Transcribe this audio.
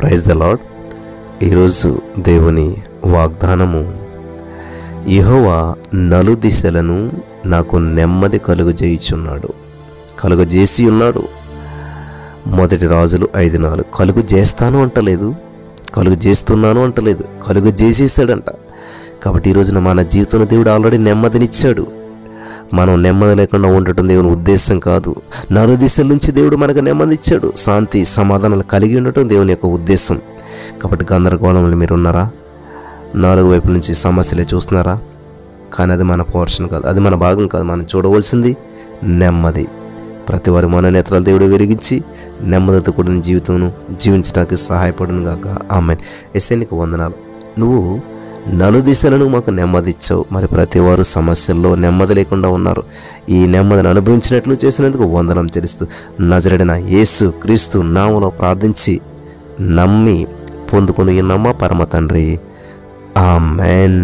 Praise the lord. ఈరోజు దేవుని వాగ్దానము, యెహోవా నలుదిశలను నాకు నెమ్మది కలుగజేసి ఉన్నాడు. మొదటి రాజులు 5:4. కలుగు చేస్తాను అంటలేదు, కలుగు చేస్తున్నాను అంటలేదు, కలుగు చేసేసాడంట. కాబట్టి ఈరోజున మన జీవితంలో దేవుడు ఆల్రెడీ నెమ్మదినిచ్చాడు. మనం నెమ్మది లేకుండా ఉండటం దేవుని ఉద్దేశం కాదు. నలుదిశల నుంచి దేవుడు మనకు నెమ్మది ఇచ్చాడు. శాంతి సమాధానాలు కలిగి ఉండటం దేవుని యొక్క ఉద్దేశం. కాబట్టి గందరగోళంలో మీరు ఉన్నారా? 4 వైపుల నుంచి సమస్యలే చూస్తున్నారా? కానీ అది మన పోర్షన్ కాదు, అది మన భాగం కాదు. మనం చూడవలసింది నెమ్మది. ప్రతి వారి మనోనేత్రాలు దేవుడు వెలిగించి నెమ్మదితో కూడిన జీవితం జీవించడానికి సహాయపడును గాక. ఆమేన్. యేసయ్యకు వందనాలు. నువ్వు నలుదిశలను మాకు నెమ్మది ఇచ్చావు. మరి ప్రతి వారు సమస్యల్లో నెమ్మది లేకుండా ఉన్నారు. ఈ నెమ్మదిని అనుభవించినట్లు చేసినందుకు వందనం చెల్లిస్తూ నజరేయుడైన యేసు క్రీస్తు నామములో ప్రార్థించి నమ్మి పొందుకొని ఉన్నామా పరమ తండ్రి. ఆమేన్.